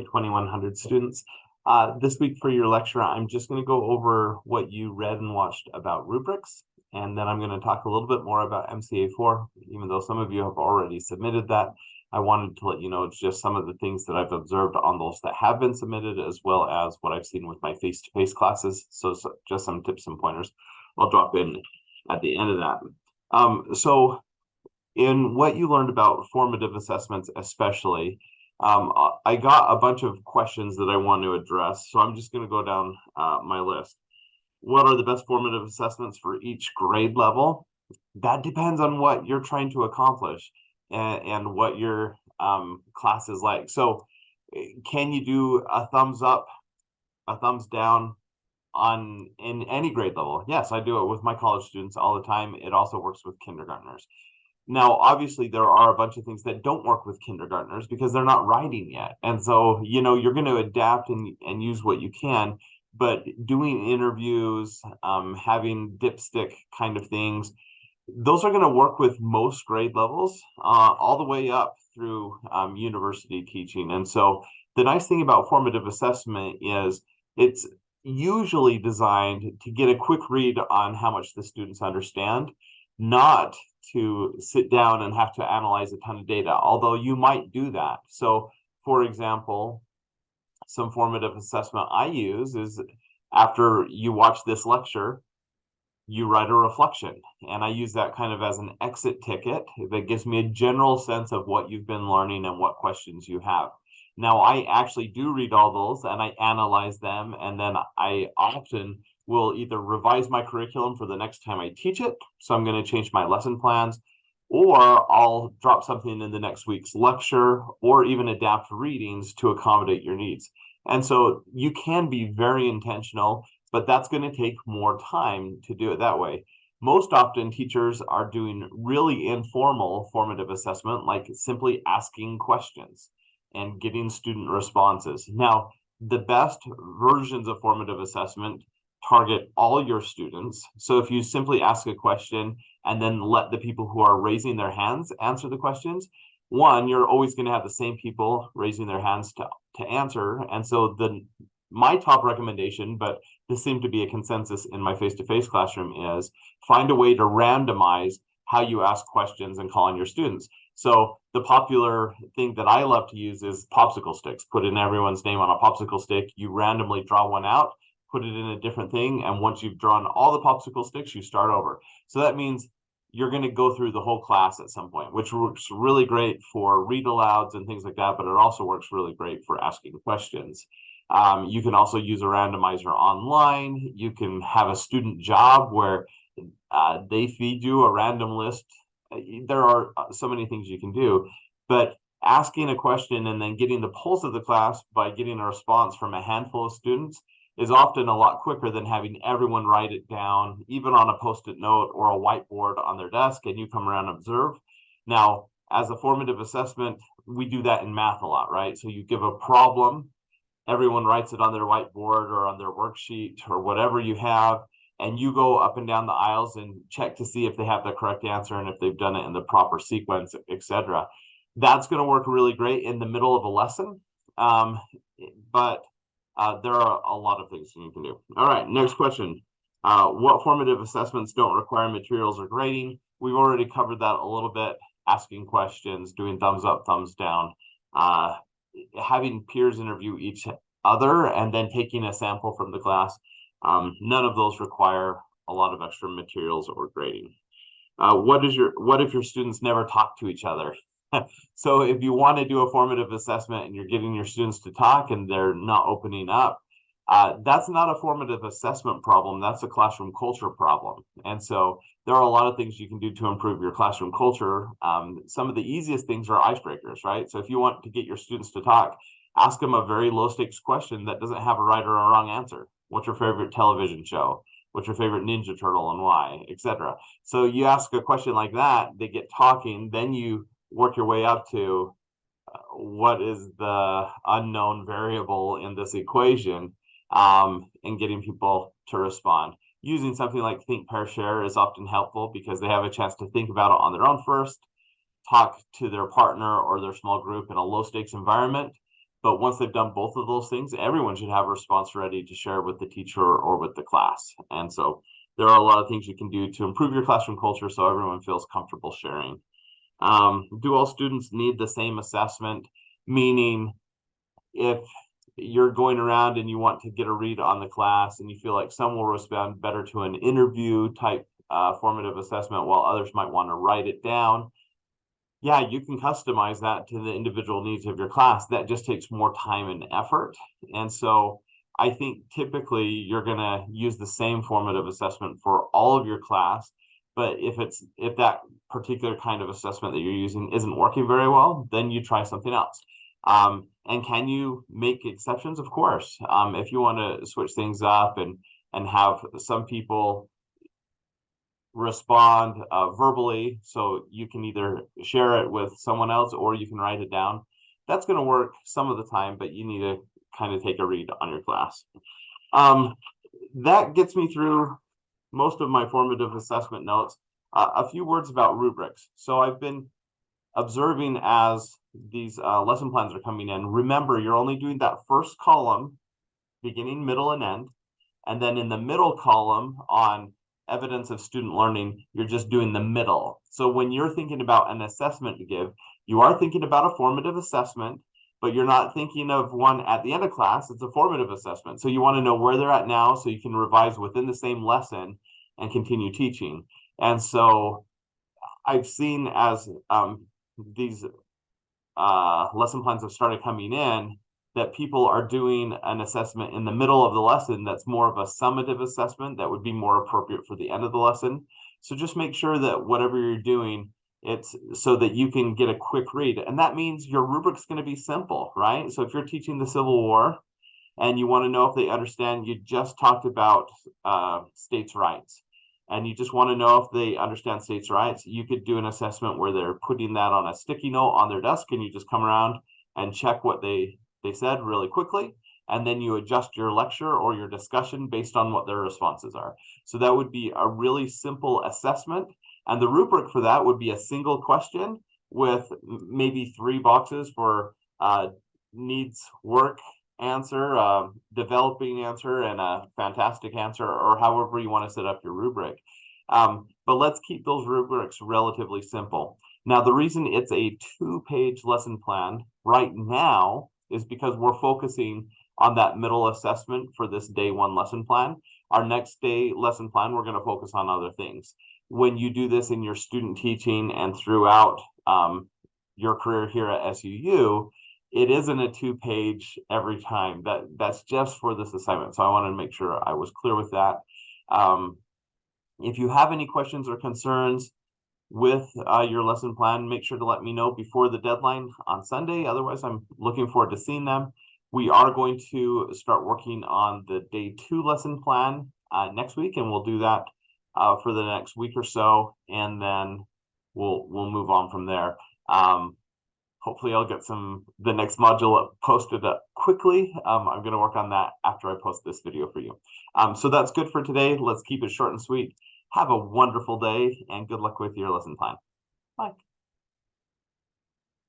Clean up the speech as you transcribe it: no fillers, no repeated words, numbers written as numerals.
2,100 students. This week for your lecture, I'm just going to go over what you read and watched about rubrics, and then I'm going to talk a little bit more about MCA4, even though some of you have already submitted that. I wanted to let you know just some of the things that I've observed on those that have been submitted, as well as what I've seen with my face-to-face classes. So just some tips and pointers I'll drop in at the end of that. So in what you learned about formative assessments, especially, I got a bunch of questions that I want to address. So I'm just going to go down my list. What are the best formative assessments for each grade level? That depends on what you're trying to accomplish and what your class is like. So can you do a thumbs up, a thumbs down in any grade level? Yes, I do it with my college students all the time. It also works with kindergartners. Now, obviously, there are a bunch of things that don't work with kindergartners because they're not writing yet. And so, you're going to adapt and use what you can, but doing interviews, having dipstick kind of things, those are going to work with most grade levels, all the way up through university teaching. And so the nice thing about formative assessment is it's usually designed to get a quick read on how much the students understand, not to sit down and have to analyze a ton of data, although you might do that. So, for example, some formative assessment I use is after you watch this lecture, you write a reflection. And I use that kind of as an exit ticket that gives me a general sense of what you've been learning and what questions you have. Now, I actually do read all those and I analyze them, and then I often will either revise my curriculum for the next time I teach it. So I'm going to change my lesson plans, or I'll drop something in the next week's lecture, or even adapt readings to accommodate your needs. And so you can be very intentional, but that's going to take more time to do it that way. Most often teachers are doing really informal formative assessment, like simply asking questions and getting student responses. Now, the best versions of formative assessment target all your students. So if you simply ask a question and then let the people who are raising their hands answer the questions, one, you're always going to have the same people raising their hands to answer. And so my top recommendation, but this seemed to be a consensus in my face-to-face classroom, is find a way to randomize how you ask questions and call on your students. So the popular thing that I love to use is popsicle sticks. Put in everyone's name on a popsicle stick, you randomly draw one out, put it in a different thing, and once you've drawn all the popsicle sticks, you start over. So that means you're going to go through the whole class at some point, which works really great for read alouds and things like that, but it also works really great for asking questions. You can also use a randomizer online. You can have a student job where they feed you a random list. There are so many things you can do, but asking a question and then getting the pulse of the class by getting a response from a handful of students is often a lot quicker than having everyone write it down, even on a post-it note or a whiteboard on their desk, and you come around and observe. Now, as a formative assessment, we do that in math a lot, right? So you give a problem, everyone writes it on their whiteboard or on their worksheet or whatever you have, and you go up and down the aisles and check to see if they have the correct answer and if they've done it in the proper sequence, etc. That's going to work really great in the middle of a lesson, but there are a lot of things you can do. All right, next question. What formative assessments don't require materials or grading? We've already covered that a little bit. Asking questions, doing thumbs up, thumbs down, having peers interview each other, and then taking a sample from the class. None of those require a lot of extra materials or grading. What if your students never talk to each other? So if you want to do a formative assessment and you're getting your students to talk and they're not opening up, that's not a formative assessment problem. That's a classroom culture problem. And so there are a lot of things you can do to improve your classroom culture. Some of the easiest things are icebreakers, right? So if you want to get your students to talk, ask them a very low stakes question that doesn't have a right or a wrong answer. What's your favorite television show? What's your favorite Ninja Turtle and why, etc. So you ask a question like that, they get talking, then you work your way up to what is the unknown variable in this equation, and getting people to respond. Using something like think, pair, share is often helpful because they have a chance to think about it on their own first, talk to their partner or their small group in a low stakes environment, But once they've done both of those things, everyone should have a response ready to share with the teacher or with the class. And so there are a lot of things you can do to improve your classroom culture so everyone feels comfortable sharing. Do all students need the same assessment? Meaning, if you're going around and you want to get a read on the class and you feel like some will respond better to an interview type formative assessment while others might want to write it down, yeah, you can customize that to the individual needs of your class. That just takes more time and effort. And so I think typically you're going to use the same formative assessment for all of your class. But if that particular kind of assessment that you're using isn't working very well, then you try something else. And can you make exceptions? Of course. If you want to switch things up and have some people respond verbally, so you can either share it with someone else or you can write it down. That's going to work some of the time, but you need to kind of take a read on your class. That gets me through most of my formative assessment notes. A few words about rubrics. So I've been observing as these lesson plans are coming in. Remember, you're only doing that first column, beginning, middle, and end. And then in the middle column on evidence of student learning, you're just doing the middle. So when you're thinking about an assessment to give, you are thinking about a formative assessment, but you're not thinking of one at the end of class. It's a formative assessment. So you want to know where they're at now so you can revise within the same lesson and continue teaching. And so I've seen as these lesson plans have started coming in, that people are doing an assessment in the middle of the lesson that's more of a summative assessment that would be more appropriate for the end of the lesson. So just make sure that whatever you're doing, it's so that you can get a quick read. And that means your rubric's going to be simple, right? So if you're teaching the Civil War and you want to know if they understand, you just talked about states' rights, and you just want to know if they understand states' rights, you could do an assessment where they're putting that on a sticky note on their desk, and you just come around and check what they said really quickly, and then you adjust your lecture or your discussion based on what their responses are. So that would be a really simple assessment, and the rubric for that would be a single question with maybe 3 boxes for needs work answer, developing answer, and a fantastic answer, or however you want to set up your rubric. But let's keep those rubrics relatively simple. Now, the reason it's a 2-page lesson plan right now is because we're focusing on that middle assessment for this day 1 lesson plan. Our next day lesson plan, we're going to focus on other things. When you do this in your student teaching and throughout your career here at SUU, it isn't a 2-page every time. That's just for this assignment. So I wanted to make sure I was clear with that. If you have any questions or concerns with your lesson plan, make sure to let me know before the deadline on Sunday. Otherwise, I'm looking forward to seeing them. We are going to start working on the day 2 lesson plan next week, and we'll do that for the next week or so, and then we'll move on from there. Hopefully I'll get the next module posted up quickly. I'm going to work on that after I post this video for you. So that's good for today. Let's keep it short and sweet. Have a wonderful day and good luck with your lesson plan. Bye.